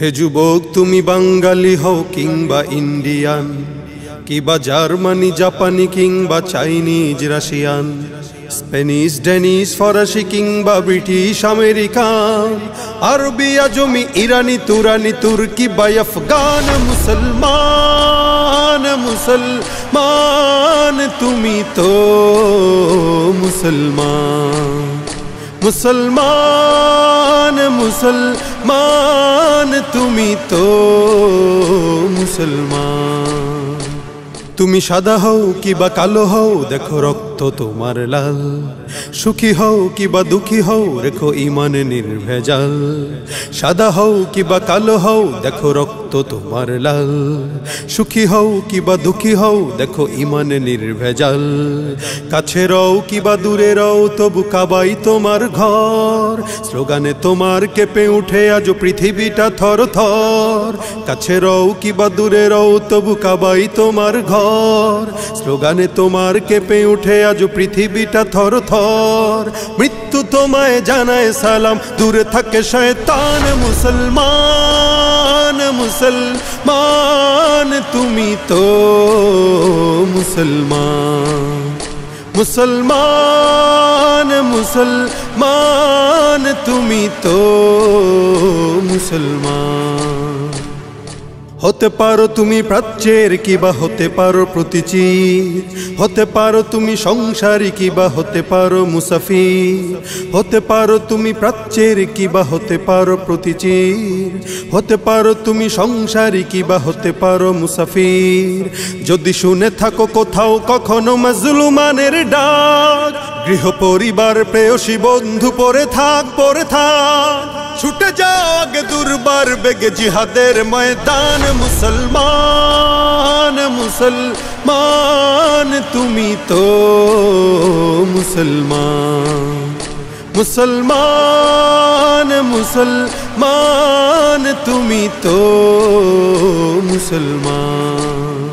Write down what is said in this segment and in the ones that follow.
হে যুবক, তুমি বাঙালি হও কিংবা ইন্ডিয়ান, কিংবা জার্মানি, জাপানি কিংবা চাইনিজ, রাশিয়ান, স্প্যানিশ, ডেনিশ, ফরাসি কিংবা ব্রিটিশ, আমেরিকান, আরবি, আজমি, ইরানি, তুরানি, তুর্কি বা আফগান, মুসলমান মুসলমান তুমি তো মুসলমান। মুসলমান মুসলমান তুমি তো মুসলমান। তুমি সাদা হও কিবা কালো হও, দেখো রক্ত তোমার লাল। সুখী হও কিবা দুঃখী হও, রেখো ইমান নির্ভেজাল। সাদা হও কিবা কালো হও, দেখো রক্ত তোমার লাল। সুখী হও কিবা দুঃখী হও, দেখো ইমান নির্ভেজাল। কাছে রও কিবা দূরে রও, তবু কাবাই তোমার ঘর। স্লোগানে তোমার কেঁপে উঠে আজ পৃথিবীটা থর থর। কাছে রও কিবা দূরে রও, তবু কাবাই তোমার ঘর। স্লোগানে তোমার কেঁপে উঠে আজ পৃথিবীটা থর থর। মৃত্যু তোমায় জানায় সালাম, দূরে থাকে শয়তান। মুসলমান মুসলমান তুমি তো মুসলমান। মুসলমান মুসলমান তুমি তো মুসলমান। হতে পারো তুমি প্রাচ্যের কিবা হতে পারো প্রতিচির। হতে পারো তুমি সংসারী কিবা হতে পারো মুসাফির। হতে পারো তুমি প্রাচ্যের কিবা হতে পারো প্রতিচির। হতে পারো তুমি সংসারী কিবা হতে পারো মুসাফির। যদি শুনে থাকো কোথাও কখনো মাজলুমানের ডাক, গৃহ পরিবার প্রেয়সী বন্ধু পড়ে থাক পড়ে থাক। ছুটে যাও আগে দুর্বার বেগে জিহাদের ময়দান। মুসলমান মুসলমান তুমি তো মুসলমান। মুসলমান মুসলমান তুমি তো মুসলমান।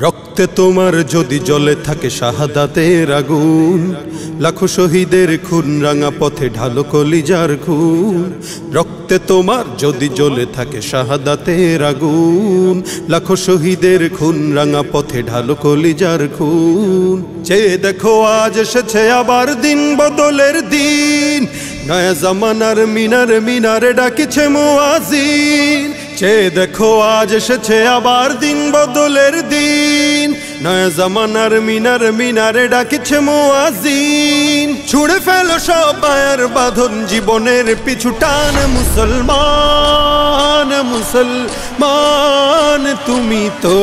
রক্তে তোমার যদি জ্বলে থাকে শাহাদাতের আগুন, লাখো শহীদের খুন রাঙা পথে ঢালো কলিজার খুন। রক্তে তোমার যদি জ্বলে থাকে শাহাদাতের আগুন, লাখো শহীদের খুন রাঙা পথে ঢালো কলিজার খুন। চেয়ে দেখো আজ এসেছে আবার দিন বদলের দিন। নয়া জামানার মিনারে মিনারে ডাকিছে মুয়াজ্জিন। চেয়ে দেখো আজ এসেছে আবার দিন বদলের দিন। নয়া জামানার মিনারে মিনারে ডাকিছে মুয়াজ্জিন। ছুড়ে ফেলো সব মায়ার বাঁধন, জীবনের পিছু টান। মুসলমান মুসলমান তুমি তো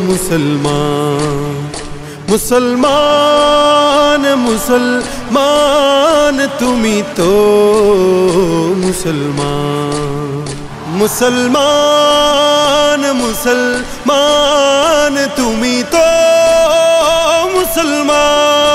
মুসলমান। মুসলমান মুসলমান তুমি তো মুসলমান। মুসলমান মুসলমান তুমি তো মুসলমান।